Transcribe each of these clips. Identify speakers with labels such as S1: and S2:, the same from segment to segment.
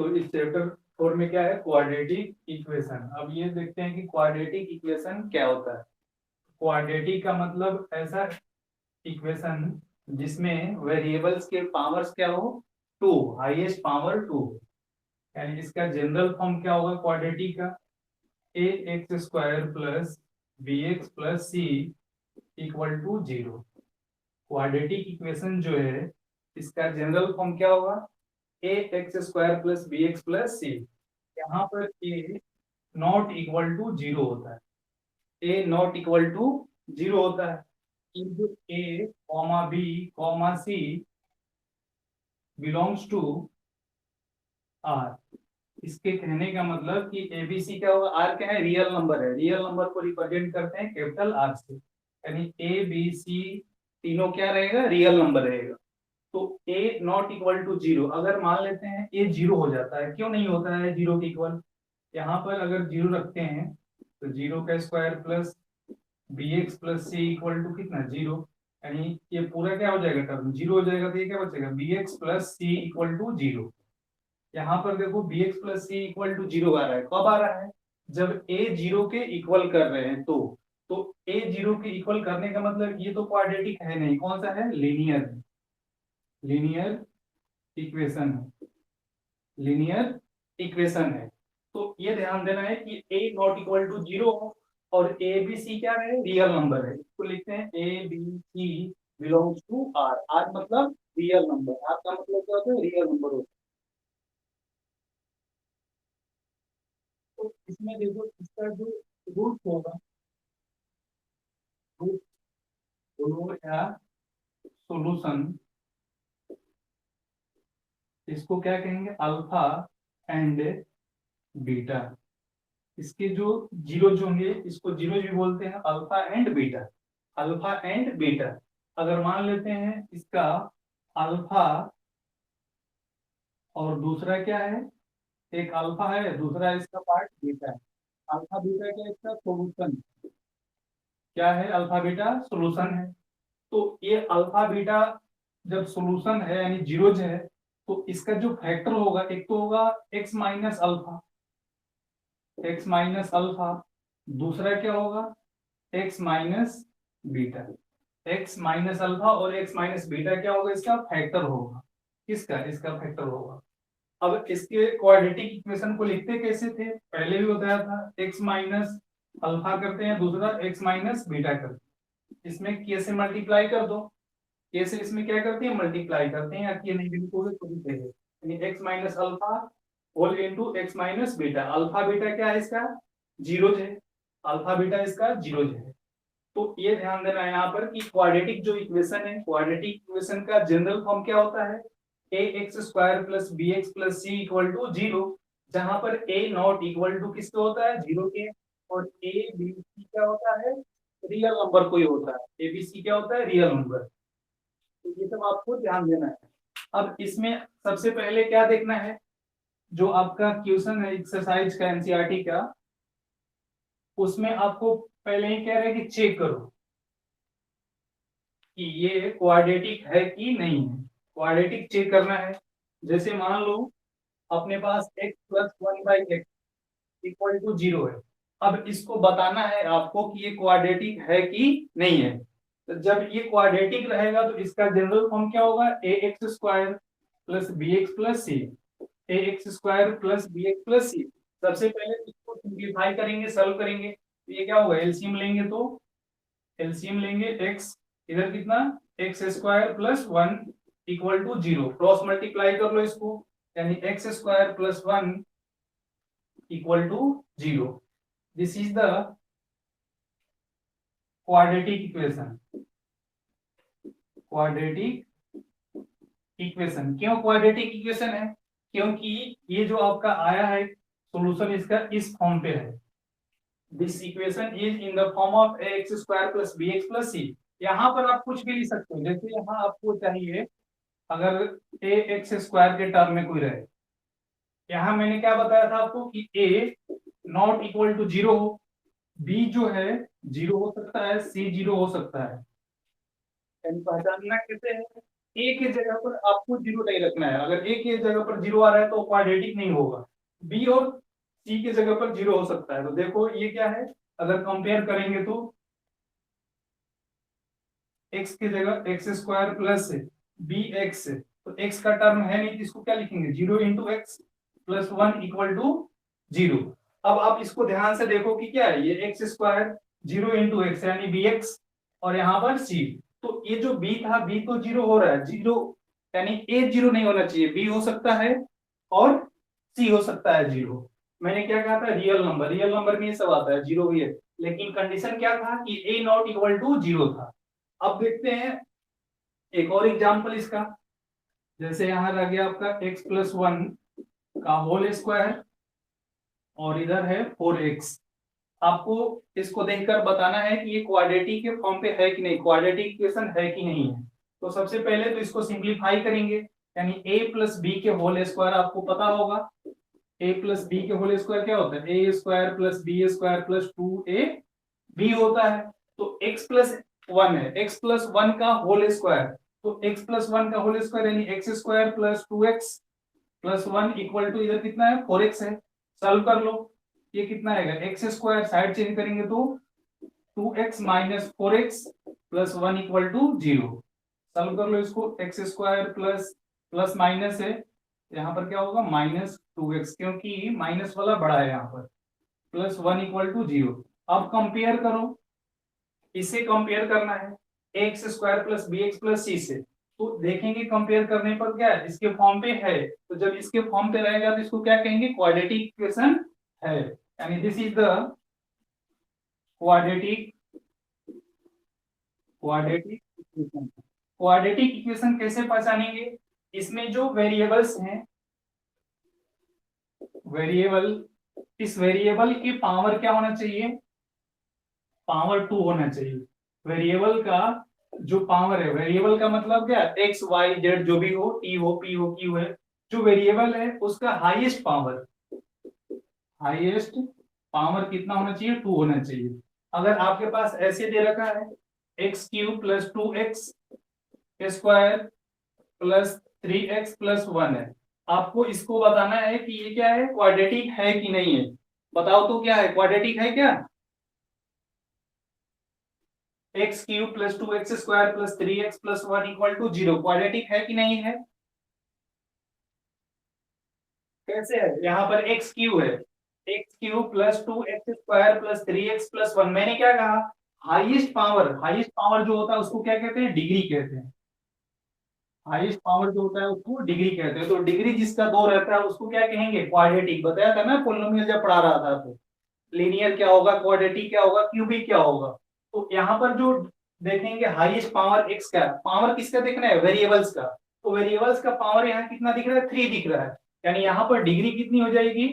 S1: तो इस चैप्टर 4 में क्या है, क्वाड्रेटिक इक्वेशन। अब ये देखते हैं कि क्वाड्रेटिक इक्वेशन क्या होता है। क्वाड्रेटिक का मतलब ऐसा इक्वेशन जिसमें वेरिएबल्स के पावर्स क्या हो, टू, हाईएस्ट पावर टू। यानी इसका जनरल फॉर्म क्या होगा क्वाड्रेटिक का, a x square plus B x plus C equal to zero. Quadratic equation जो है इसका जनरल फॉर्म क्या होगा, a x square plus B x plus c. यहाँ पर a not equal to zero होता है, a not equal to zero होता है। If a comma b comma c belongs to R. इसके कहने का मतलब कि एबीसी क्या होगा, आर क्या है, रियल नंबर है, रियल नंबर को रिप्रेजेंट करते हैं कैपिटल आर से। यानी ए बी सी तीनों क्या रहेगा, रियल नंबर रहेगा। तो ए नॉट इक्वल टू जीरो, अगर मान लेते हैं ए जीरो हो जाता है, क्यों नहीं होता है जीरो के इक्वल, यहाँ पर अगर जीरो रखते हैं तो जीरो का square plus B x plus C equal to कितना, जीरो। यानी ये पूरा क्या हो जाएगा, टर्म जीरो हो जाएगा, तो ये क्या बचेगा, b x plus C equal to zero. यहाँ पर देखो b x plus C equal to zero आ रहा है, कब आ रहा है, जब ए जीरो के इक्वल कर रहे हैं। तो ए जीरो के इक्वल करने का मतलब ये तो क्वाड्रेटिक है नहीं, कौन सा है, लीनियर, लीनियर इक्वेशन है, लीनियर इक्वेशन है। तो ये ध्यान देना है कि ए नॉट इक्वल टू जीरो हो और ए बी सी क्या है, रियल नंबर है। इसको लिखते हैं A B C belongs to R. R मतलब रियल नंबर, आर का मतलब क्या होता है, रियल नंबर होता है। तो इसमें देखो इसका जो रूट होगा, रूट या सॉल्यूशन, इसको क्या कहेंगे, अल्फा एंड बीटा। इसके जो जीरो जो होंगे इसको जीरो भी बोलते हैं, alpha and beta, alpha and beta. अगर मान लेते हैं इसका अल्फा और दूसरा क्या है, एक अल्फा है, दूसरा इसका पार्ट बीटा है। अल्फा बीटा क्या है, इसका सोल्यूशन क्या है, अल्फा बीटा सोल्यूशन है। तो ये अल्फा बीटा जब सोल्यूशन है यानी जीरोज है, तो इसका जो फैक्टर होगा, एक तो होगा x minus alpha, x minus alpha, दूसरा क्या होगा, x minus beta. X minus alpha और एक्स माइनस बीटा क्या होगा, इसका फैक्टर होगा, किसका, इसका फैक्टर होगा। अब इसके क्वाड्रेटिक इक्वेशन को लिखते कैसे थे, पहले भी बताया था, एक्स माइनस अल्फा करते हैं, दूसरा एक्स माइनस बीटा करते हैं। इसमें के से मल्टीप्लाई कर दो, के से इसमें क्या करते हैं, मल्टीप्लाई करते हैं, या के नहीं लिखोगे तो भी सही है। यानी X minus alpha whole into X minus beta. Alpha beta क्या है, इसका जीरोज है, अल्फा बीटा इसका जीरोज है। तो ये ध्यान देना है यहाँ पर कि क्वाड्रेटिक जो इक्वेशन है, क्वाड्रेटिक इक्वेशन का जनरल फॉर्म क्या होता है, a x square plus B x plus C equal to zero. जहां पर ए नॉट इक्वल टू किसके होता है, जीरो के, और ए बी सी क्या होता है, रियल नंबर कोई होता है, ए बी सी क्या होता है, रियल नंबर। तो ये सब आपको ध्यान देना है। अब इसमें सबसे पहले क्या देखना है, जो आपका क्वेश्चन है एक्सरसाइज का एनसीईआरटी का, उसमें आपको पहले ही कह रहे हैं कि चेक करो कि ये क्वाड्रेटिक है कि नहीं है। क्वाड्रेटिक चेक करना है। जैसे मान लो अपने पास x plus one by X equal to zero है। अब इसको बताना है आपको कि ये क्वाड्रेटिक है कि नहीं है। तो जब ये क्वाड्रेटिक रहेगा तो इसका जनरल फॉर्म क्या होगा, a x square plus B x plus c, a x square plus B x plus c. सबसे पहले इसको सिंप्लीफाई करेंगे, सॉल्व करेंगे, तो ये क्या होगा, एलसीएम लेंगे, तो एलसीएम लेंगे एक्स, इधर कितना, X square plus one equal to zero, cross multiply कर लो इसको, यानी x square plus one equal to zero. This is the quadratic equation. Quadratic equation क्यों क्वाड्रेटिक इक्वेशन है, क्योंकि ये जो आपका आया है सॉल्यूशन इसका इस फॉर्म पे है। This equation is in the form of x square plus B x plus c. यहाँ पर आप कुछ भी लिख सकते हो, जैसे यहाँ आपको चाहिए अगर ए एक्स स्क्वायर के टर्म में कोई रहे, यहाँ मैंने क्या बताया था आपको कि ए नॉट इक्वल टू जीरो हो, बी जो है जीरो हो सकता है, सी जीरो हो सकता है। पहचानना कैसे है, ए की जगह पर आपको जीरो नहीं रखना है। अगर ए की जगह पर जीरो आ रहा है तो क्वाड्रेटिक नहीं होगा। बी और सी की जगह पर जीरो हो सकता है। तो देखो ये क्या है, अगर कंपेयर करेंगे तो एक्स की जगह X square plus B X, तो एक्स का टर्म है नहीं तो इसको क्या लिखेंगे, zero into X plus one equal to zero. अब आप इसको ध्यान से देखो कि क्या है, ये x square zero into x यानी बी एक्स, और यहाँ पर सी। तो ये जो बी था, बी तो जीरो हो रहा है, जीरो यानी ए जीरो नहीं होना चाहिए, बी हो सकता है और सी हो सकता है जीरो। मैंने क्या कहा था, रियल नंबर, रियल नंबर में ये सब आता है, जीरो भी है। लेकिन कंडीशन क्या था कि ए नॉट इक्वल टू जीरो था। अब देखते हैं एक और एग्जांपल इसका। जैसे यहां रह गया आपका x प्लस वन का होल स्क्वायर और इधर है 4x। आपको इसको देखकर बताना है कि ये क्वाड्रेटिक के फॉर्म पे है कि नहीं, क्वाड्रेटिक इक्वेशन है कि नहीं है। तो सबसे पहले तो इसको सिंप्लीफाई करेंगे, यानी a प्लस बी के होल स्क्वायर आपको पता होगा। a प्लस बी के होल स्क्वायर क्या होता है, a square plus b square plus two a b होता है। तो x प्लस वन है, x प्लस वन का होल स्क्वायर, तो x प्लस वन का होल स्क्वायर यानी x square plus two x plus one equal to इधर कितना है, फोर एक्स है। सॉल्व कर लो, ये कितना आएगा, एक्स स्क्वायर साइड चेंज करेंगे तो two x minus four x plus one equal to zero. Solve कर लो इसको, x square plus plus minus है, यहाँ पर क्या होगा माइनस टू एक्स, क्योंकि माइनस वाला बड़ा है यहाँ पर, plus one equal to zero. अब कंपेयर करो, इसे कंपेयर करना है x square plus B x plus c से। तो देखेंगे कंपेयर करने पर क्या है, इसके फॉर्म पे है। तो जब इसके फॉर्म पे रहेगा तो इसको क्या कहेंगे, क्वाड्रेटिक इक्वेशन है, यानी this is the quadratic quadratic equation. Quadratic equation कैसे पहचानेंगे, इसमें जो वेरिएबल्स हैं, वेरिएबल, इस वेरिएबल की पावर क्या होना चाहिए, पावर टू होना चाहिए। वेरिएबल का जो पावर है, वेरिएबल का मतलब क्या है, एक्स वाई जेड जो भी हो, टी हो पी हो क्यू है, जो वेरिएबल है उसका हाईएस्ट पावर, हाईएस्ट पावर कितना होना चाहिए, टू होना चाहिए। अगर आपके पास ऐसे दे रखा है X cube plus two X square plus three X plus one है, आपको इसको बताना है कि ये क्या है, क्वाड्रेटिक है कि नहीं है। बताओ तो क्या है, क्वाड्रेटिक है क्या, X cube plus two X square plus three X plus one equal to zero, quadratic है कि नहीं है। कैसे है, यहाँ पर एक्स क्यूब है, X cube plus two X square plus three X plus one. मैंने क्या कहा, हाईएस्ट पावर, हाईएस्ट पावर जो होता है उसको क्या कहते हैं, डिग्री कहते हैं। हाईएस्ट पावर जो होता है उसको डिग्री कहते हैं। तो डिग्री जिसका दो रहता है उसको क्या कहेंगे, क्वाड्रेटिक। बताया था ना पोलिनोमियल जब पढ़ा रहा था, तो लीनियर क्या होगा, क्वाड्रेटिक क्या होगा, क्यूबिक क्या होगा। तो यहाँ पर जो देखेंगे हाईएस्ट पावर एक्स का, पावर किसका देखना है, वेरिएबल्स का। तो वेरिएबल्स का पावर यहाँ कितना दिख रहा है, थ्री दिख रहा है, यानी यहाँ पर डिग्री कितनी हो जाएगी,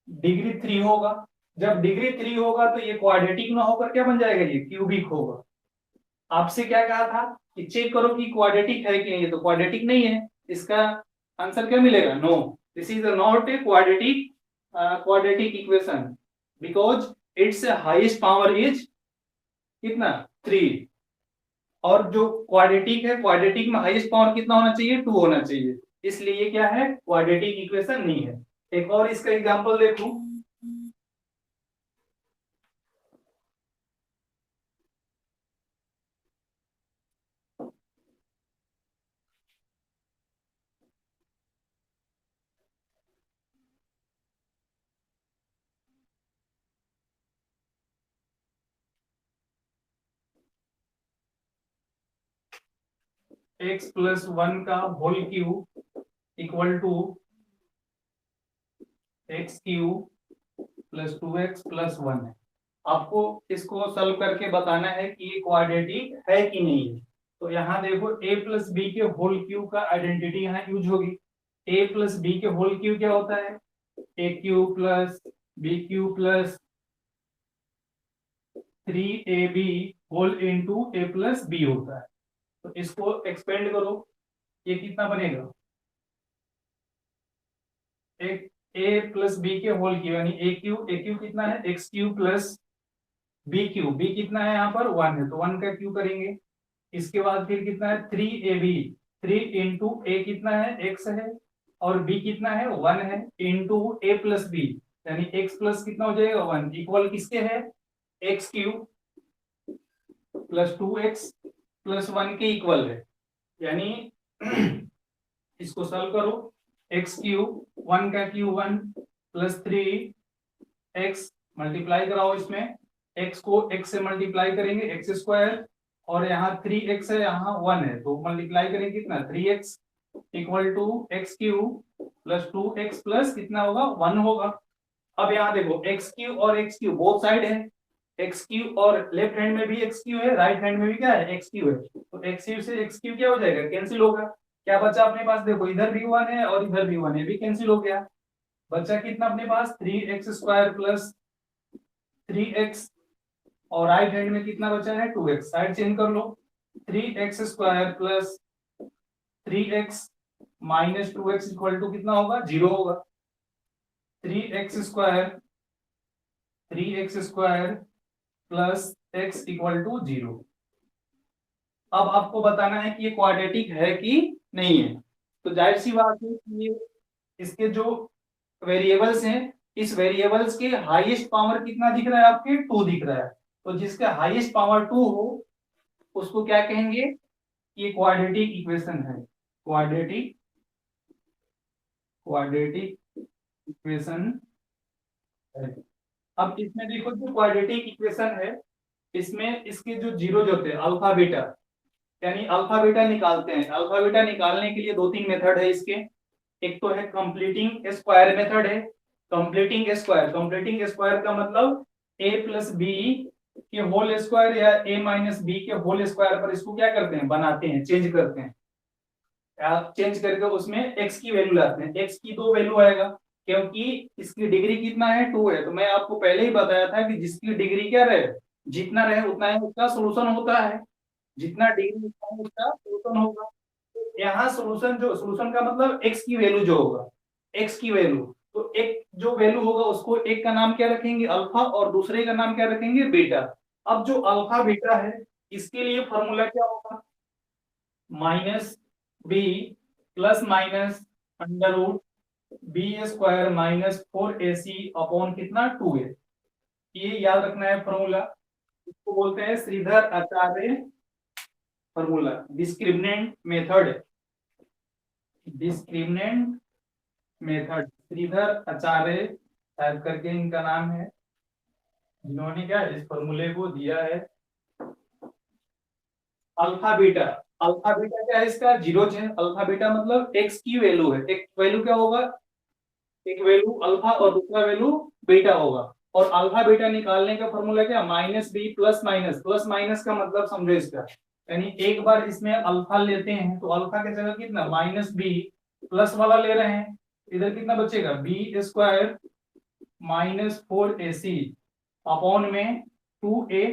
S1: डिग्री थ्री होगा। जब डिग्री थ्री होगा तो ये क्वाड्रेटिक ना होकर क्या बन जाएगा, ये क्यूबिक होगा। आपसे क्या कहा था कि चेक करो कि क्वाड्रेटिक है कि नहीं है, तो क्वाड्रेटिक नहीं है, इसका आंसर क्या मिलेगा, no, this is not a quadratic, quadratic equation, because its highest power is कितना, थ्री। और जो क्वाड्रेटिक है, क्वाड्रेटिक में हाईएस्ट पावर कितना होना चाहिए, टू होना चाहिए, इसलिए ये क्या है, क्वाड्रेटिक इक्वेशन नहीं है। एक और इसका एग्जांपल देखो, एक्स प्लस वन का whole cube equal to X cube plus two x plus one है। आपको इसको सॉल्व करके बताना है कि ये क्वाड्रेटिक है कि नहीं है। तो यहाँ देखो a प्लस बी के होल क्यूब का आइडेंटिटी यहाँ यूज होगी। a प्लस बी के होल क्यूब क्या होता है, a cube plus B cube plus three a b whole into a plus b होता है। तो इसको एक्सपेंड करो, ये कितना बनेगा, एक ए प्लस बी के होल क्यूब यानी ए क्यूब कितना है, X cube plus B cube, B कितना है यहाँ पर वन है, तो वन का क्यूब करेंगे, इसके बाद फिर कितना है 3ab, 3 इंटू ए कितना है x है और b कितना है 1 है इंटू a प्लस बी, यानी x प्लस कितना हो जाएगा 1 इक्वल किसके है X cube plus 2x plus 1 के इक्वल है। यानी इसको सॉल्व करो, एक्स क्यूब 1 का क्यूब 1 प्लस 3x मल्टीप्लाई कराओ, इसमें x को x से मल्टीप्लाई करेंगे एक्स स्क्वायर और यहाँ 3x है यहाँ 1 है तो मल्टीप्लाई करेंगे कितना 3x equal to X cube plus 2x plus कितना होगा 1 होगा। अब यहाँ देखो एक्स क्यूब और एक्स क्यूब बोथ साइड है, एक्स क्यूब और लेफ्ट हैंड में भी एक्स क्यूब है, राइट हैंड में भी क्या है एक्स क्यूब है, तो एक्स क्यूब से एक्स क्यूब क्या हो जाएगा कैंसिल होगा। क्या बचा अपने पास देखो इधर भी 1 है और इधर भी 1 है, भी कैंसिल हो गया। बचा कितना अपने पास 3x स्क्वायर प्लस 3x और राइट हैंड में कितना बचा है 2x, साइड चेंज कर लो 3x square plus 3x minus 2x equal to कितना होगा 0 होगा। 3x square plus x equal to 0। अब आपको बताना है कि ये क्वाड्रेटिक है कि नहीं है, तो जाहिर सी बात है कि ये इसके जो वेरिएबल्स हैं इस वेरिएबल्स के हाईएस्ट पावर कितना दिख रहा है आपके 2 दिख रहा है, तो जिसका हाईएस्ट पावर 2 हो उसको क्या कहेंगे, ये क्वाड्रेटिक इक्वेशन है, क्वाड्रेटिक इक्वेशन है। अब इसमें देखो जो क्वाड्रेटिक इक्वेशन है इसमें इसके जो जीरो जो होते हैं अल्फा बीटा, यानी अल्फा बीटा निकालते हैं। अल्फा बीटा निकालने के लिए 2-3 मेथड है इसके, एक तो है कंप्लीटिंग स्क्वायर मेथड है। कंप्लीटिंग स्क्वायर का मतलब a प्लस बी के होल स्क्वायर या a माइनस बी के होल स्क्वायर पर इसको क्या करते हैं बनाते हैं, चेंज करते हैं, चेंज करके उसमें x की वैल्यू लाते हैं। x की 2 वैल्यू आएगा क्योंकि इसकी डिग्री कितना है 2 है, तो मैं आपको पहले ही बताया था कि जिसकी डिग्री क्या रहे जितना रहे उतना ही उसका सोल्यूशन होता है, जितना डिग्री उसका सोल्यूशन होगा। यहाँ सोल्यूशन का मतलब x की वैल्यू जो होगा, x की वैल्यू, तो एक जो वैल्यू होगा उसको एक का नाम क्या रखेंगे अल्फा और दूसरे का नाम क्या रखेंगे बीटा। अब जो अल्फा बीटा है इसके लिए फॉर्मूला क्या होगा minus B plus minus under root B square minus 4ac upon कितना 2a, ये याद रखना है फॉर्मूला। इसको बोलते हैं श्रीधर आचार्य फॉर्मूला, डिस्क्रिमिनेंट मेथड श्रीधर आचार्य टाइप करके इनका नाम है, जिन्होंने क्या इस फॉर्मूले को दिया है। अल्फा बीटा क्या है इसका जीरो है, अल्फा बीटा मतलब एक्स की वैल्यू है, एक वैल्यू क्या होगा एक वैल्यू अल्फा और दूसरा वैल्यू बीटा होगा। और अल्फा बीटा निकालने का फॉर्मूला क्या माइनस बी प्लस माइनस का मतलब समझो इसका, यानी एक बार इसमें अल्फा लेते हैं तो अल्फा की जगह कितना माइनस बी प्लस वाला ले रहे हैं, इधर कितना बचेगा B square minus 4ac upon में 2a,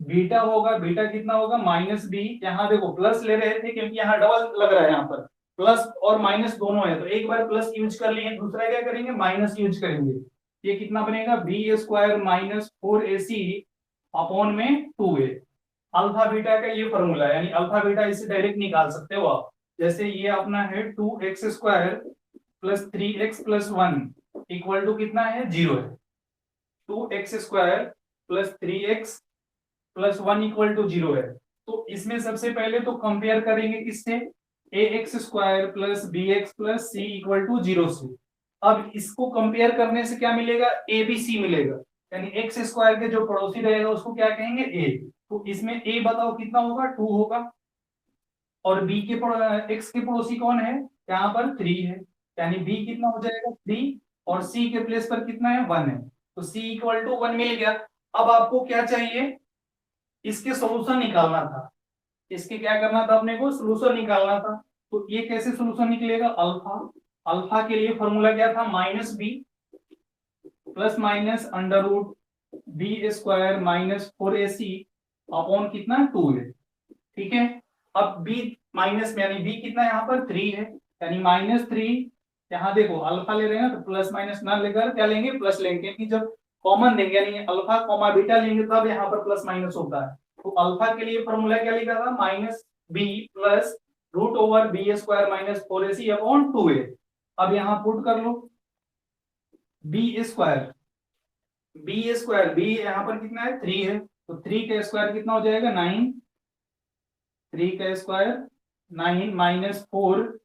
S1: बीटा होगा बीटा कितना होगा माइनस बी, यहाँ देखो प्लस ले रहे थे क्योंकि यहाँ डबल लग रहा है, यहाँ पर प्लस और माइनस दोनों है तो एक बार प्लस यूज कर लिए दूसरा क्या करेंगे माइनस यूज करेंगे, ये कितना बनेगा B square minus 4ac upon में 2a। अल्फा बीटा का ये फॉर्मूला है, यानी अल्फा बीटा इसे डायरेक्ट निकाल सकते हो आप, जैसे ये अपना है 2x square plus 3x plus 1 equal to कितना है 0 है, 2x square plus 3x plus 1 equal to 0 है। तो इसमें सबसे पहले तो कंपेयर करेंगे किससे ax square plus bx plus c equal to 0 से। अब इसको कंपेयर करने से क्या मिलेगा abc मिलेगा, यानी x स्क्वायर के जो पड़ोसी रहेगा उसको क्या कहेंगे a, तो इसमें a बताओ कितना होगा 2 होगा और b के x के पड़ोसी कौन है यहाँ पर 3 है, यानी b कितना हो जाएगा 3 और c के प्लेस पर कितना है 1 है, तो c इक्वल टू 1 मिल गया। अब आपको क्या चाहिए इसके सॉल्यूशन निकालना था, इसके क्या करना था अपने को सॉल्यूशन निकालना था, तो ये कैसे सॉल्यूशन निकलेगा अल्फा के लिए फॉर्मूला क्या था minus B plus minus under root B square minus 4ac upon कितना 2 है, ठीक है। अब b माइनस में यानी b कितना यहाँ पर 3 है, यानी -3, यहाँ देखो अल्फा ले रहे हैं तो प्लस माइनस ना लेकर क्या लेंगे प्लस लेंगे, क्योंकि जब कॉमन देंगे यानी अल्फा कॉमा बीटा लेंगे तब यहाँ पर प्लस माइनस होता है, तो अल्फा के लिए फॉर्मूला क्या लिखा था, minus B plus root over B square minus 4ac upon 2a। अब यहाँ पुट कर लो बी यहाँ पर कितना है 3 है, तो 3 का स्क्वायर कितना हो जाएगा 9, 3 का स्क्वायर 9 माइनस 4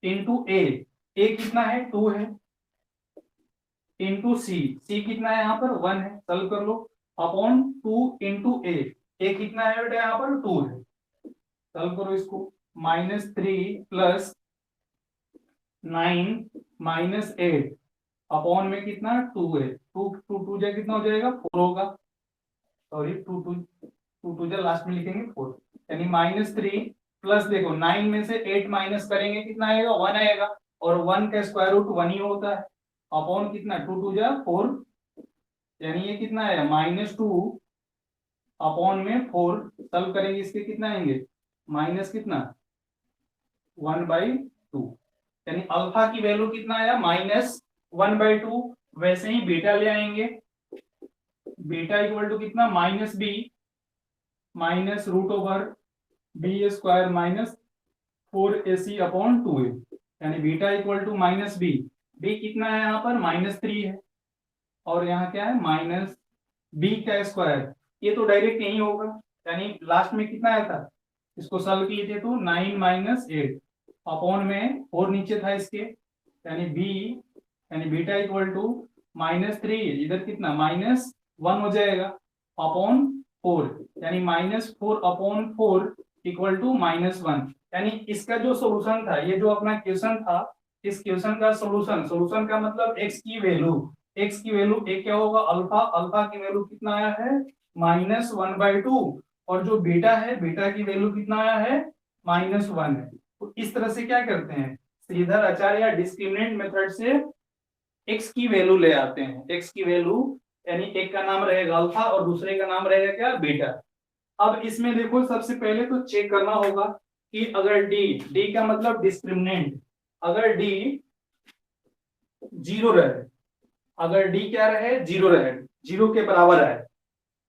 S1: इंटू ए कितना है 2 है, इंटू सी कितना है यहाँ पर 1 है, सॉल्व कर लो, अपॉन 2 इंटू ए कितना है बेटा यहाँ पर 2 है, सॉल्व करो इसको, -3 प्लस 9 माइनस 8 अपॉन में कितना 2 है, 2 जा कितना हो जाएगा 4 होगा, सॉरी 2 जा लास्ट में लिखेंगे 4, यानी -3 प्लस देखो 9 में से 8 माइनस करेंगे कितना आएगा 1 आएगा, और 1 का स्क्वायर रूट 1 ही होता है, अपॉन कितना 2 जा 4, यानी ये कितना आएगा -2 अपॉन में 4, सॉल्व करेंगे इसके कितना आएंगे माइनस कितना 1/2, यानी अल्फा की वैल्यू कितना आया -1/2। वैसे ही बीटा ले आएंगे, बीटा इक्वल टू कितना -b minus root over B square minus 4ac upon 2a, यानी बीटा इक्वल टू -b कितना है यहाँ पर -3 है, और यहाँ क्या है -b का स्क्वायर, ये तो डायरेक्ट यही होगा, यानी लास्ट में कितना आया था, इसको सॉल्व किए थे तो 9 माइनस 8 अपॉन में 4 नीचे था इसके, यानी बीटा इक्वल टू -3, इधर कितना -1 हो जाएगा अपॉन 4, यानी -4 अपॉन 4 इक्वल टू -1, यानी इसका जो सोल्यूशन था, ये जो अपना क्वेश्चन था, इस क्वेश्चन का सोल्यूशन का मतलब x की वैल्यू a क्या होगा अल्फा की वैल्यू कितना आया है -1/2, और जो बीटा है बीटा की वैल्यू कितना आया है -1 है। तो इस तरह से क्या करते हैं, श्रीधर आचार्य या डिस्क्रिमिनेंट मेथड से x की वैल्यू ले आते हैं, x की वैल्यू, यानी एक का नाम रहेगा अल्फा और दूसरे का नाम रहेगा क्या बीटा। अब इसमें देखो सबसे पहले तो चेक करना होगा कि अगर d का मतलब डिस्क्रिमिनेंट, अगर d 0 रहे, अगर d क्या रहे 0 रहे, 0 के बराबर है,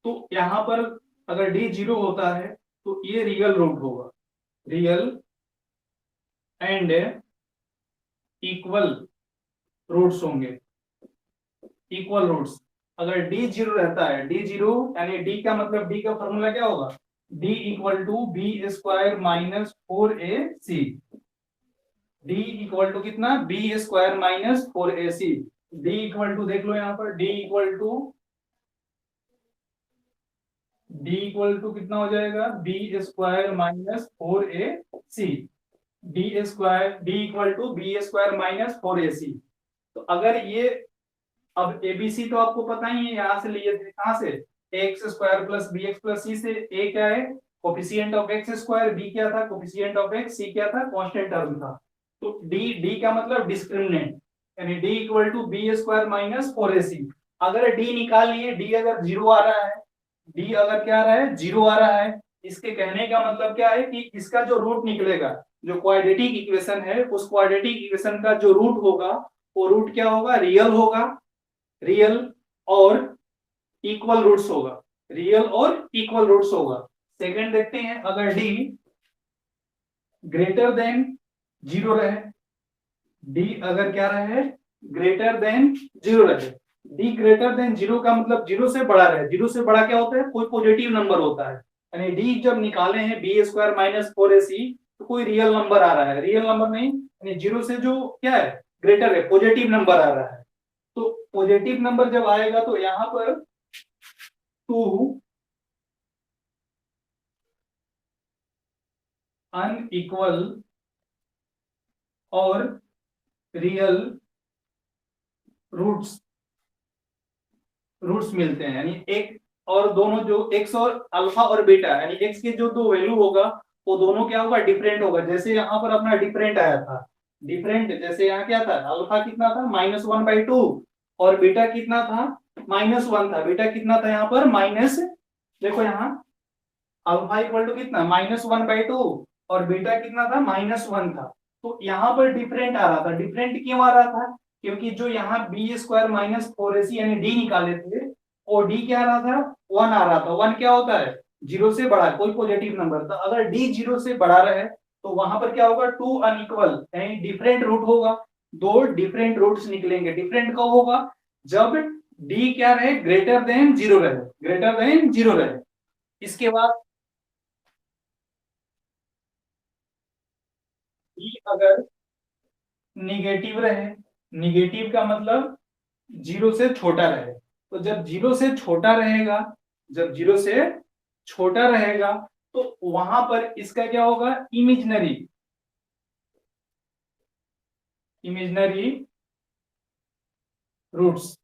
S1: तो यहाँ पर अगर d 0 होता है तो ये रियल रूट होगा, रियल एंड इक्वल रूट्स होंगे, इक्वल रूट्स। अगर d 0 रहता है, d 0 यानी d का मतलब, d का फॉर्मूला क्या होगा, d equal to B square minus 4ac, d equal to कितना b square minus 4ac, d equal to देख लो यहाँ पर, d इक्वल टू कितना हो जाएगा B square minus 4ac, d equal to B square minus 4ac। तो अगर ये, अब एबीसी तो आपको पता ही है, यहाँ से लिए थे, कहां से x square plus B x plus c से, ए क्या है coefficient of x square, b क्या था कोफिशिएंट ऑफ एक्स, सी क्या था कांस्टेंट टर्म था, तो डी का मतलब डिस्क्रिमिनेंट, यानी D equal to B square minus 4ac। अगर डी निकाल लिए, डी अगर 0 आ रहा है, डी अगर क्या आ रहा है 0 आ रहा है, इसके कहने का मतलब क्या है कि इसका जो रूट निकलेगा, जो क्वाड्रेटिक इक्वेशन है, उस क्वाड्रेटिक इक्वेशन का जो रूट होगा, वो रूट क्या होगा रियल होगा, रियल और इक्वल रूट्स होगा, रियल और इक्वल रूट्स होगा। सेकंड देखते हैं, अगर डी ग्रेटर देन 0 रहे, डी अगर क्या रहे ग्रेटर देन 0 रहे, डी ग्रेटर देन 0 का मतलब 0 से बड़ा रहे, 0 से बड़ा क्या होता है कोई पॉजिटिव नंबर होता है, यानी डी जब निकाले हैं बी स्क्वायर माइनस 4ac तो कोई रियल नंबर आ रहा है, रियल नंबर नहीं, यानी 0 से जो क्या है ग्रेटर है पॉजिटिव नंबर आ रहा है, तो पॉजिटिव नंबर जब आएगा तो यहां पर 2 अनइक्वल और रियल रूट्स मिलते हैं, यानी एक और दोनों जो एक्स और अल्फा और बीटा, यानी एक्स के जो दो वैल्यू होगा वो दोनों क्या होगा डिफरेंट होगा, जैसे यहाँ पर अपना डिफरेंट आया था, डिफरेंट जैसे यहाँ क्या था अल्फा कितना था -1/2 और बीटा कितना था -1 था, बीटा कितना था यहाँ पर माइनस, देखो यहाँ अल्फा इक्वल टू कितना -1/2 और बीटा कितना था -1 था, तो यहाँ पर डिफरेंट आ रहा था, डिफरेंट क्यों आ रहा था क्योंकि जो यहाँ बी स्क्वायर माइनस 4ac यानी डी निकाले थे, और डी क्या आ रहा था 1 आ रहा था, 1 क्या होता है जीरो से बड़ा है, कोई पॉजिटिव नंबर, तो अगर डी जीरो से बड़ा रहे तो वहां पर क्या होगा, टू अनइक्वल यानी डिफरेंट रूट होगा, दो डिफरेंट रूट्स निकलेंगे। डिफरेंट कब होगा, जब डी क्या रहे, ग्रेटर देन जीरो रहे, ग्रेटर देन जीरो रहे। इसके बाद डी अगर निगेटिव रहे, निगेटिव का मतलब जीरो से छोटा रहे, तो जब जीरो से छोटा रहेगा, जब जीरो से छोटा रहेगा तो वहां पर इसका क्या होगा, इमेजिनरी, इमेजिनरी रूट्स,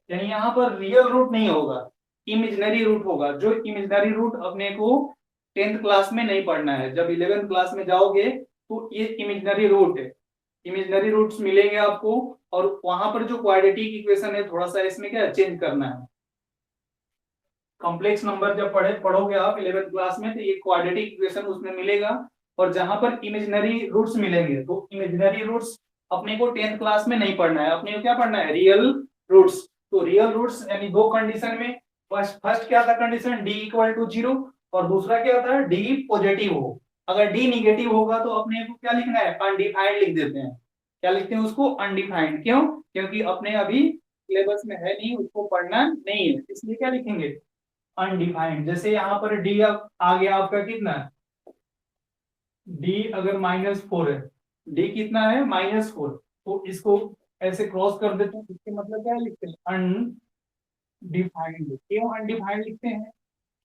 S1: यानी यहां पर रियल रूट नहीं होगा, इमेजिनरी रूट होगा। जो इमेजिनरी रूट अपने को 10th क्लास में नहीं पढ़ना है, जब 11th क्लास में जाओगे तो ये इमेजिनरी रूट है, इमेजिनरी रूट्स मिलेंगे आपको। और वहां पर जो क्वाड्रेटिक इक्वेशन है, थोड़ा सा इसमें क्या चेंज करना है। कॉम्प्लेक्स नंबर जब पढ़ोगे आप 11th क्लास में, तो ये क्वाड्रेटिक इक्वेशन उसमें मिलेगा। और जहां पर इमेजिनरी रूट्स मिलेंगे, तो इमेजिनरी रूट्स अपने को 10th क्लास में नहीं पढ़ना है, अपने को क्या पढ़ना है, रियल रूट्स। तो रियल रूट्स यानी दो कंडीशन में, फर्स्ट क्या था condition, D equal to zero, और दूसरा क्या था, डी पॉजिटिव हो। अगर डी निगेटिव होगा तो अपने को क्या लिखना है, अनडिफाइंड लिख देते हैं। क्या लिखते हैं उसको, अनडिफाइंड। क्यों, क्योंकि अपने अभी सिलेबस में है नहीं, उसको पढ़ना नहीं है, इसलिए क्या लिखेंगे, अनडिफाइंड। जैसे यहाँ पर डी आ गया आपका कितना, डी अगर -4 है, डी कितना है, -4, तो इसको ऐसे क्रॉस कर देते हैं, इसके मतलब क्या लिखते हैं, अनडिफाइंड। क्यों अनडिफाइंड लिखते हैं,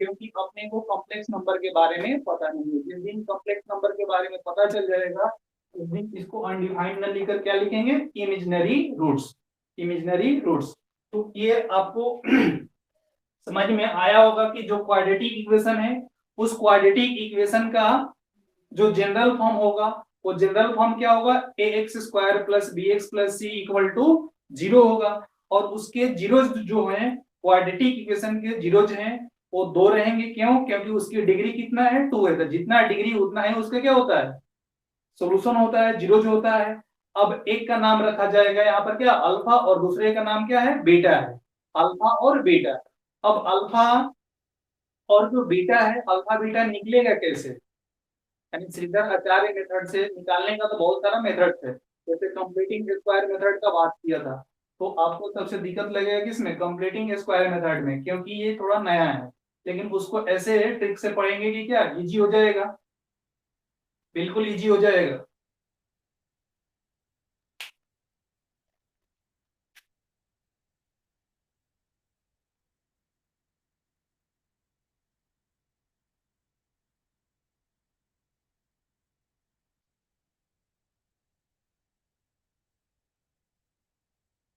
S1: क्योंकि अपने को कॉम्प्लेक्स नंबर के बारे में पता नहीं है। जिस दिन कॉम्प्लेक्स नंबर के बारे में पता चल जाएगा, उस दिन इसको अनडिफाइंड न लिखकर क्या लिखेंगे, इमेजिनरी रूट्स, इमेजिनरी रूट्स। तो ये आपको समझ में आया होगा कि जो क्वाड्रेटिक इक्वेशन है, उस क्वाड्रेटिक इक्वेशन का जो जनरल फॉर्म होगा, वो जनरल फॉर्म क्या होगा, a x square plus B x plus C equal to zero होगा। और उसके जीरोज जो है, क्वाड्रेटिक इक्वेशन के जीरोज हैं वो दो रहेंगे। क्यों, क्योंकि उसकी डिग्री कितना है, टू है, तो जितना डिग्री उतना है उसका क्या होता है, सोल्यूशन होता है, जीरो जो होता है। अब एक का नाम रखा जाएगा यहाँ पर क्या, अल्फा, और दूसरे का नाम क्या है, बीटा है, अल्फा और बीटा। अब अल्फा और जो बीटा है, अल्फा बीटा निकलेगा कैसे, यानी श्रीधर आचार्य मेथड से निकालने का तो बहुत सारा मेथड है, जैसे कंप्लीटिंग स्क्वायर मेथड का बात किया था। तो आपको सबसे दिक्कत लगेगा किसमें, कंप्लीटिंग स्क्वायर मेथड में, क्योंकि ये थोड़ा नया है। लेकिन उसको ऐसे ट्रिक से पढ़ेंगे कि क्या इजी हो जाएगा, बिल्कुल इजी हो जाएगा।